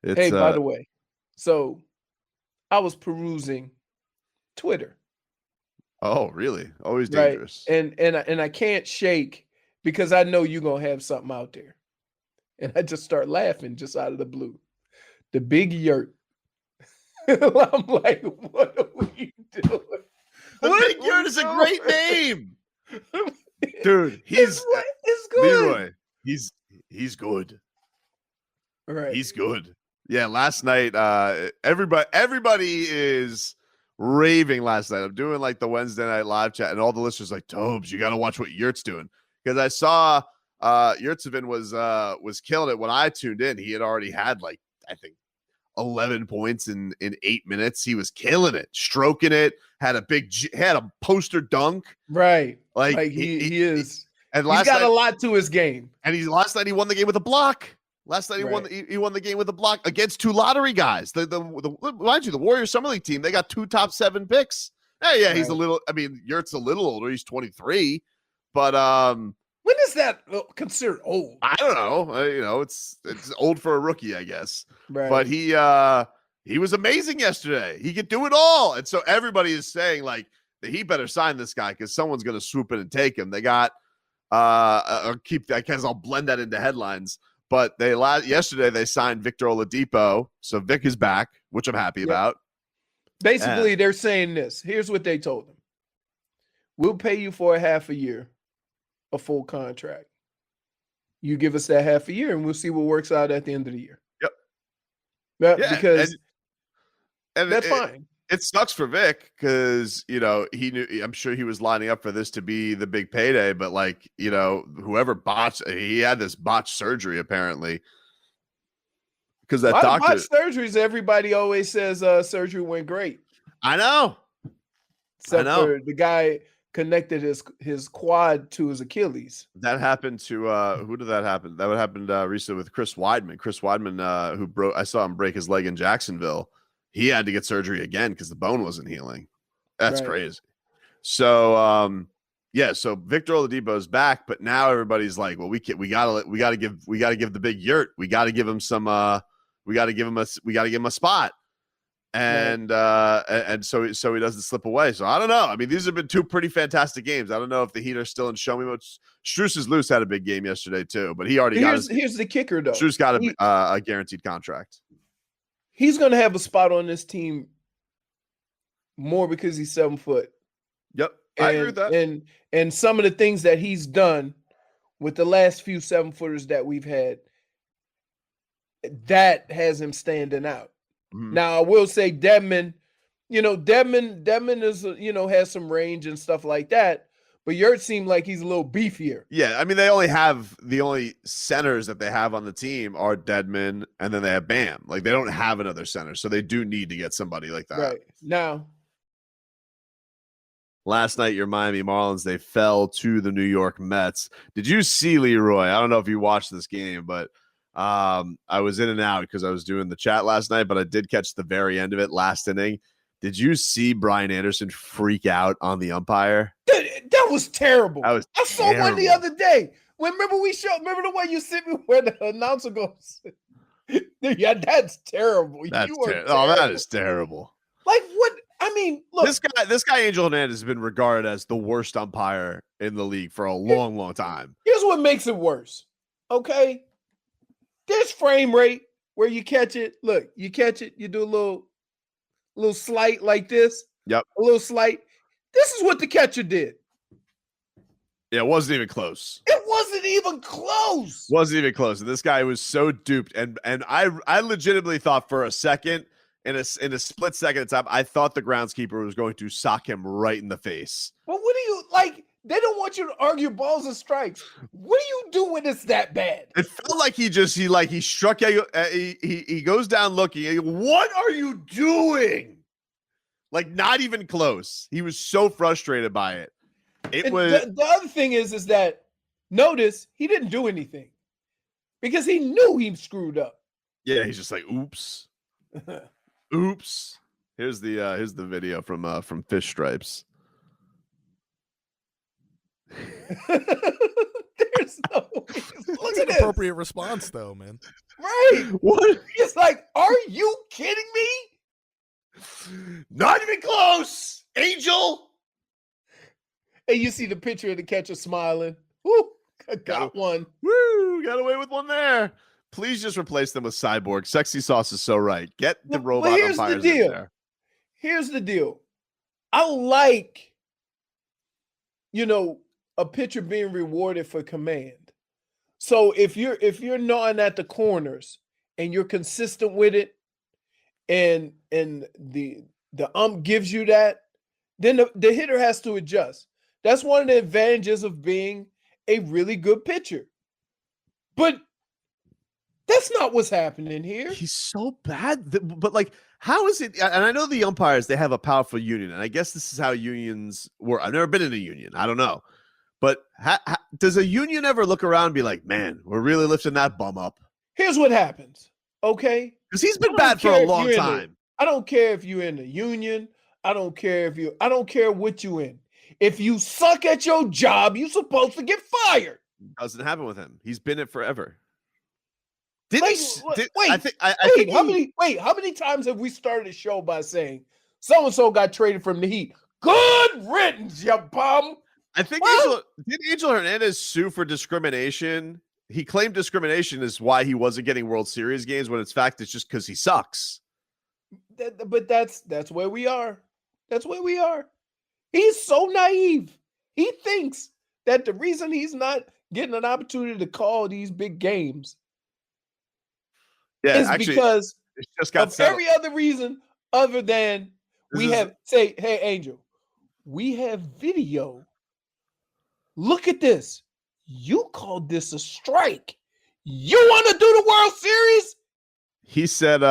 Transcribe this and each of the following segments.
It's Hey, by the way, so I was perusing Twitter, oh, really? Always right? dangerous. And I can't shake because I know you're gonna have something out there. And I just start laughing just out of the blue. The big Yurt. I'm like, what are we doing? The What Big are we Yurt is a great doing? name. Dude, It's good. Leroy. He's good. Right. He's good. Yeah, last night, everybody is raving last night. I'm doing like the Wednesday night live chat, and all the listeners like, Tobes, you got to watch what Yurt's doing, because I saw Yurtseven was killing it when I tuned in. He had already had like, I think, 11 points in 8 minutes. He was killing it, stroking it. Had a poster dunk. Right. Like he is. And He's got a lot to his game. And last night he won the game with a block. Last night he won the game with a block against 2 lottery guys. Mind you, the Warriors Summer League team, they got 2 top 7 picks. Hey, yeah, he's a little. I mean, Yurt's a little older. He's 23, but when is that considered old? I don't know. It's old for a rookie, I guess. Right. But he was amazing yesterday. He could do it all, and so everybody is saying like that he better sign this guy because someone's going to swoop in and take him. They got keep. I guess I'll blend that into headlines. But yesterday they signed Victor Oladipo, so Vic is back, which I'm happy about. Basically, they're saying this. Here's what they told him: we'll pay you for a half a year, a full contract. You give us that half a year, and we'll see what works out at the end of the year. Yep. Because that's fine. It sucks for Vic because, he knew, I'm sure he was lining up for this to be the big payday, but whoever he had this botched surgery apparently. Because that doctor botched surgeries, everybody always says surgery went great. I know. Except for the guy connected his quad to his Achilles. That happened to who did that happen? That would happen recently with Chris Weidman. Chris Weidman, I saw him break his leg in Jacksonville. He had to get surgery again because the bone wasn't healing. That's crazy. So so Victor Oladipo is back, but now everybody's like, well, we gotta give the big Yurt. We gotta give him some we gotta give him a spot. And so he doesn't slip away. So I don't know. I mean, these have been 2 pretty fantastic games. I don't know if the Heat are still in show me mode. Strus is loose had a big game yesterday too, but he already here's the kicker though. Strus got a guaranteed contract. He's going to have a spot on this team more because he's 7 foot. Yep, I agree with that. And some of the things that he's done with the last few 7-footers that we've had, that has him standing out. Mm-hmm. Now, I will say Dedmon is, has some range and stuff like that. But Yurt seemed like he's a little beefier. Yeah, I mean, the only centers that they have on the team are Dedmon, and then they have Bam. Like, they don't have another center, so they do need to get somebody like that. Right. Now, last night, your Miami Marlins, they fell to the New York Mets. Did you see Leroy? I don't know if you watched this game, but I was in and out because I was doing the chat last night, but I did catch the very end of it, last inning. Did you see Brian Anderson freak out on the umpire? That was terrible. I saw one the other day. Remember the way you sent me where the announcer goes, yeah, that's terrible. That is terrible. Like what? I mean, look. This guy Angel Hernandez has been regarded as the worst umpire in the league for a long, long time. Here's what makes it worse. Okay? There's frame rate where you catch it. Look, you catch it, you do a little slight like this. Yep. A little slight. This is what the catcher did. Yeah, it wasn't even close. It wasn't even close. Wasn't even close. And this guy was so duped. And I legitimately thought for a second, in a split second of time, I thought the groundskeeper was going to sock him right in the face. But what do you like? They don't want you to argue balls and strikes. What do you do when it's that bad? It felt like he struck. He goes down looking. What are you doing? Like, not even close. He was so frustrated by it. The other thing is that notice he didn't do anything because he knew he screwed up. Yeah, he's just like, oops. Oops. Here's the video from Fish Stripes. There's no way. Look at this. Appropriate response though, man. Right. What? It's like, are you kidding me? Not even close, Angel. And you see the picture of the catcher smiling. Woo, got one. Woo, got away with one there. Please just replace them with Cyborg. Sexy Sauce is so right. Get the robot here's umpires the deal. in there. Here's the deal. I like, a pitcher being rewarded for command. So if you're gnawing at the corners and you're consistent with it, and the ump gives you that, then the hitter has to adjust. That's one of the advantages of being a really good pitcher. But that's not what's happening here. He's so bad. But like, how is it? And I know the umpires, they have a powerful union. And I guess this is how unions work. I've never been in a union. I don't know. But does a union ever look around and be like, man, we're really lifting that bum up? Here's what happens, okay? Because he's been bad for a long time. I don't care if you're in the union. I don't care what you in. If you suck at your job, you're supposed to get fired. Doesn't happen with him. He's been it forever. How many times have we started a show by saying so-and-so got traded from the Heat? Good riddance, you bum. I think Angel Hernandez sue for discrimination? He claimed discrimination is why he wasn't getting World Series games, when in fact it's just because he sucks. But that's where we are. That's where we are. He's so naive. He thinks that the reason he's not getting an opportunity to call these big games is because of every other reason other than hey, Angel, we have video. Look at this. You called this a strike. You want to do the World Series? He said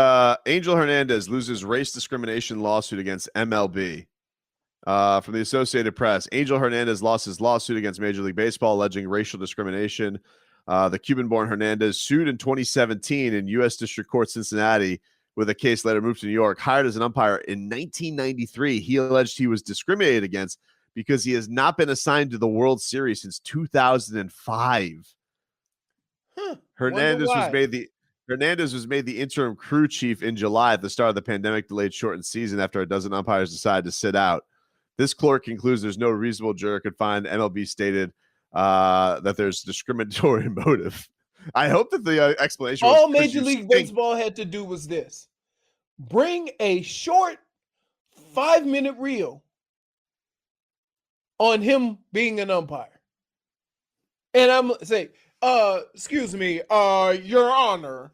Angel Hernandez loses race discrimination lawsuit against MLB. From the Associated Press, Angel Hernandez lost his lawsuit against Major League Baseball alleging racial discrimination. The Cuban-born Hernandez sued in 2017 in U.S. District Court, Cincinnati, with a case later moved to New York. Hired as an umpire in 1993, he alleged he was discriminated against because he has not been assigned to the World Series since 2005. Hernandez was made the interim crew chief in July at the start of the pandemic delayed shortened season after a dozen umpires decided to sit out. This court concludes there's no reasonable juror could find MLB stated that there's discriminatory motive. I hope that the explanation all Major League Baseball had to do was this: bring a short 5-minute reel on him being an umpire. And I'm say, excuse me, Your Honor,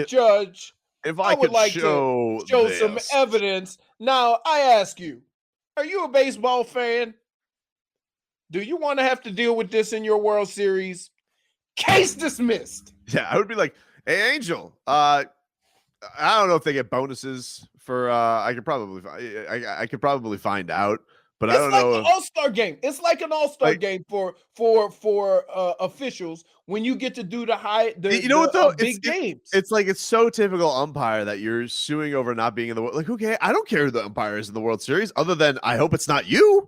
Judge, if I would could like show to show some evidence. Now, I ask you, are you a baseball fan? Do you want to have to deal with this in your World Series? Case dismissed. Yeah, I would be like, hey, Angel, I don't know if they get bonuses for I could probably find out, but I don't know. It's like an all-star game. It's like an all-star game for officials when you get to do the big games. It's like it's so typical umpire that you're suing over not being in the world. Like, okay, I don't care who the umpire is in the World Series, other than I hope it's not you.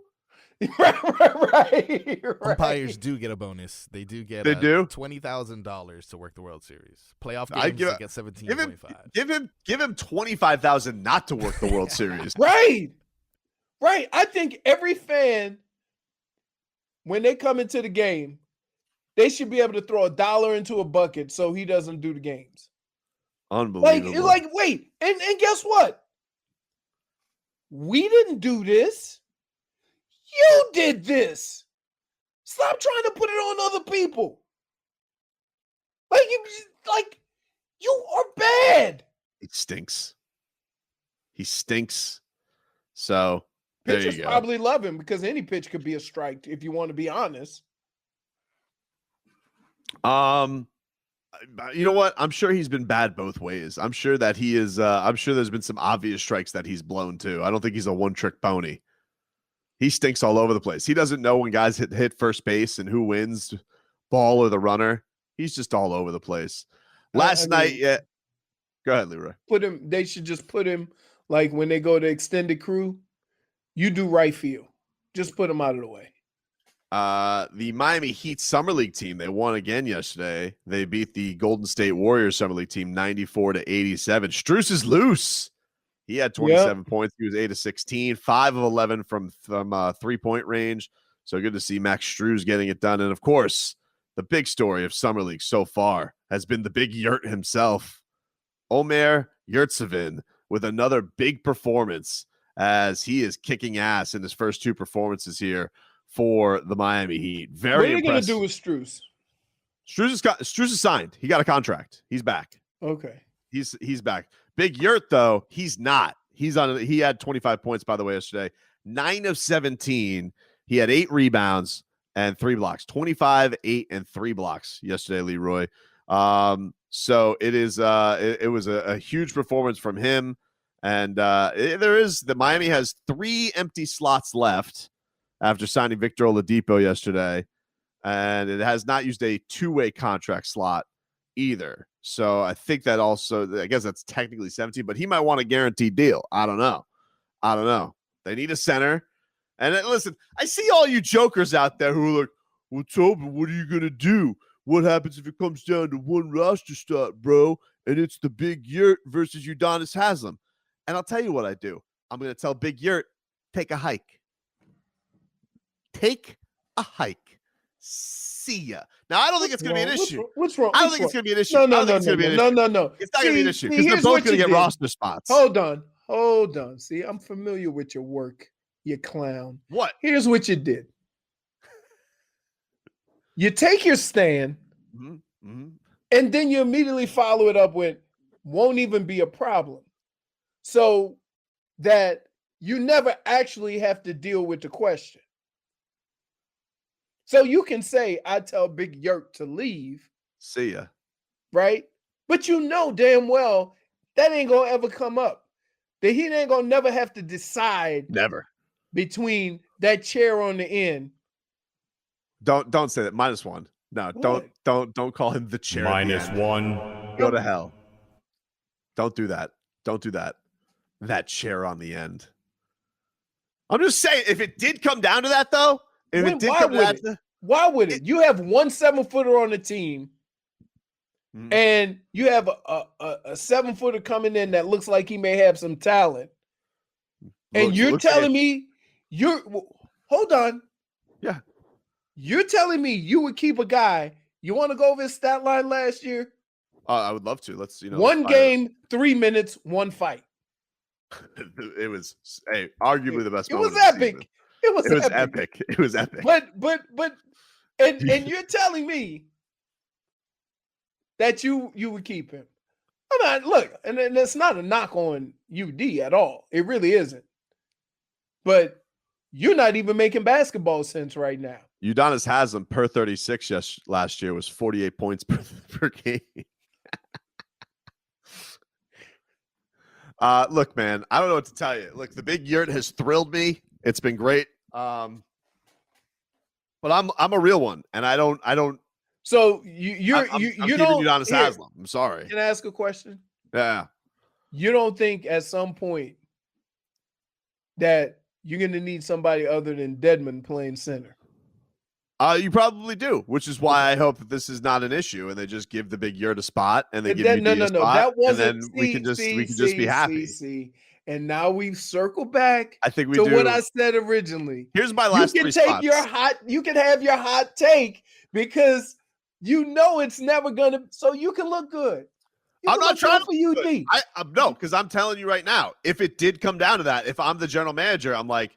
Right. Umpires do get a bonus. They do get $20,000 to work the World Series. Playoff games they get $17.25. Give him $25,000 not to work the World Series. Right. I think every fan, when they come into the game, they should be able to throw $1 into a bucket so he doesn't do the games. Unbelievable. Wait, and guess what? We didn't do this. You did this. Stop trying to put it on other people. You are bad. He stinks. So there pitchers you go. Probably love him because any pitch could be a strike if you want to be honest. You know what? I'm sure he's been bad both ways. I'm sure that he is. I'm sure there's been some obvious strikes that he's blown too. I don't think he's a one-trick pony. He stinks all over the place. He doesn't know when guys hit first base and who wins, ball or the runner. He's just all over the place. Last night, go ahead, Leroy. They should just put him like when they go to extended crew. You do right field. Just put him out of the way. The Miami Heat Summer League team, they won again yesterday. They beat the Golden State Warriors Summer League team 94-87. Strus is loose. He had 27 points. He was 8 of 16, 5 of 11 from 3-point range. So good to see Max Strus getting it done. And of course, the big story of Summer League so far has been the big Yurt himself, Omer Yurtseven, with another big performance as he is kicking ass in his first 2 performances here for the Miami Heat. Very What are you impressive. going to do with Strus? Strus is signed. He got a contract. He's back. Okay. He's back. Big Yurt, though, he's not. He had 25 points, by the way, yesterday. 9 of 17. He had 8 rebounds and 3 blocks. 25, 8, and 3 blocks yesterday, Leroy. So it was a huge performance from him. And the Miami has 3 empty slots left after signing Victor Oladipo yesterday, and it has not used a 2-way contract slot either. So I think that also, I guess that's technically 17, but he might want a guaranteed deal. I don't know. They need a center. And listen, I see all you jokers out there who are like, well, Tobin, what are you going to do? What happens if it comes down to one roster start, bro? And it's the big Yurt versus Udonis Haslem. And I'll tell you what I do. I'm going to tell Big Yurt, take a hike. Take a hike. See ya. Now, I don't think it's going to be an issue. What's wrong? I don't think it's going to be an issue. No. It's not going to be an issue because they're both going to get roster spots. Hold on. See, I'm familiar with your work, you clown. What? Here's what you did. You take your stand, and then you immediately follow it up with, won't even be a problem. So that you never actually have to deal with the question. So you can say, I tell Big Yurt to leave. See ya. Right? But you know damn well that ain't going to ever come up. That he ain't going to never have to decide. Never. Between that chair on the end. Don't say that. -1. No, what? don't call him the chair. -1. Go to hell. Don't do that. Don't do that. That chair on the end. I'm just saying, if it did come down to that, though, why would it? You have one 7-footer on the team, and you have a 7-footer coming in that looks like he may have some talent. And you're telling me hold on. Yeah. You're telling me you would keep a guy. You want to go over his stat line last year? I would love to. Let's, one game, 3 minutes, 1 fight. It was arguably the best. It was epic. It was epic. It was epic. But and you're telling me that you would keep him. I'm not, look, and it's not a knock on UD at all. It really isn't. But you're not even making basketball sense right now. Udonis Haslem per 36 last year was 48 points per game. Look, man, I don't know what to tell you. Look, the big Yurt has thrilled me. It's been great. But I'm a real one, and I don't. So I'm you don't. Udonis Haslem. I'm sorry. Can I ask a question? Yeah. You don't think at some point that you're going to need somebody other than Dedmon playing center? You probably do, which is why I hope that this is not an issue, and they just give the big Yurt a spot, and they give you a spot, that wasn't. And then we can just be happy. And now we've circled back. I think we to do. What I said originally. Here's my last. You can have your hot take because you know it's never gonna. So you can look good. I'm not trying for UD. No, because I'm telling you right now, if it did come down to that, if I'm the general manager, I'm like,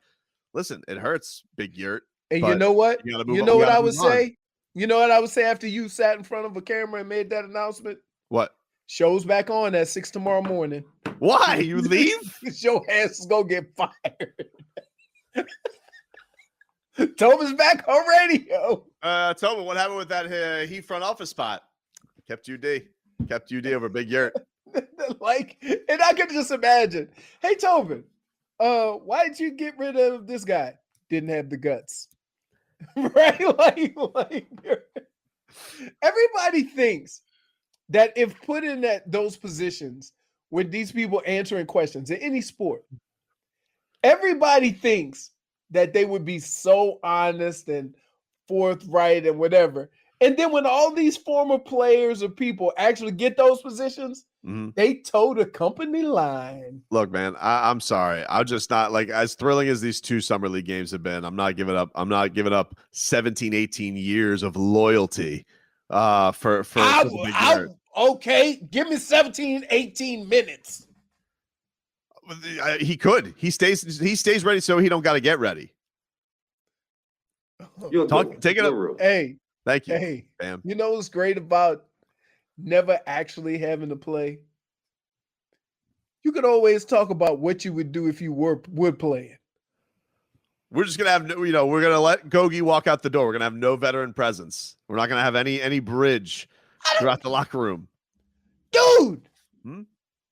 listen, it hurts, big Yurt. And you know what? You know what I would say? You know what I would say after you sat in front of a camera and made that announcement? What? Show's back on at 6 tomorrow morning. Why? You leave? Your ass is going to get fired. Tobin's back on radio. Tobin, what happened with that Heat front office spot? Kept UD over big Yurt. And I could just imagine, hey, Tobin, why did you get rid of this guy? Didn't have the guts. Right? Like everybody thinks that if put in those positions with these people answering questions in any sport, everybody thinks that they would be so honest and forthright and whatever. And then when all these former players or people actually get those positions, they toe the company line. Look, man, I'm sorry. I'm just not like as thrilling as these 2 summer league games have been. I'm not giving up. I'm not giving up 17, 18 years of loyalty for the big Yurt. Okay, give me 17, 18 minutes. He could. He stays ready so he don't got to get ready. Take it up. Hey, thank you. Hey, Bam. You know what's great about never actually having to play? You could always talk about what you would do if you would play it. We're just gonna have, we're gonna let Gogi walk out the door. We're gonna have no veteran presence. We're not gonna have any bridge throughout the locker room. Dude,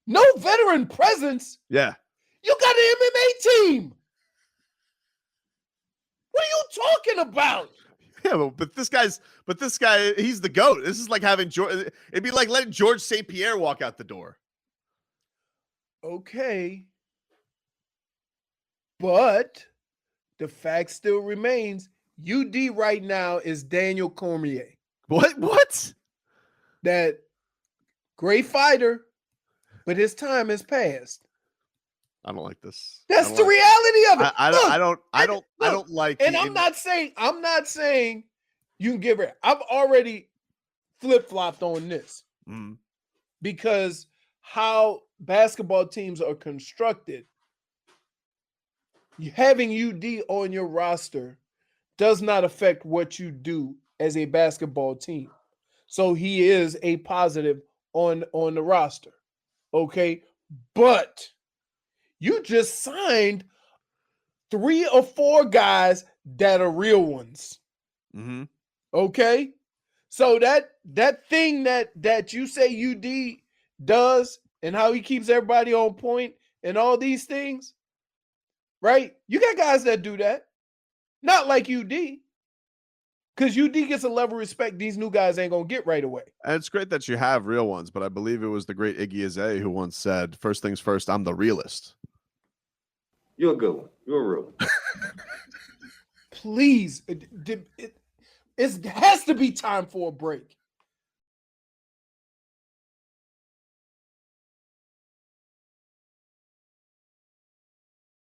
no veteran presence. Yeah, you got an MMA team. What are you talking about? Yeah, but this guy, he's the GOAT. This is like having George. It'd be like letting George St. Pierre walk out the door. Okay, but the fact still remains: UD right now is Daniel Cormier. What? That great fighter, but his time has passed. I don't like this. That's the reality of it. I don't like. And I'm not saying you can get rid. I've already flip-flopped on this because how basketball teams are constructed. Having UD on your roster does not affect what you do as a basketball team. So he is a positive on the roster. Okay, but you just signed 3 or 4 guys that are real ones. Okay, so that thing that you say UD does and how he keeps everybody on point and all these things, right? You got guys that do that, not like UD, because UD gets a level of respect these new guys ain't gonna get right away. And it's great that you have real ones, but I believe it was the great Iggy Azalea who once said, "First things first, I'm the realist." You're a good one. You're a real one. Please, it has to be time for a break.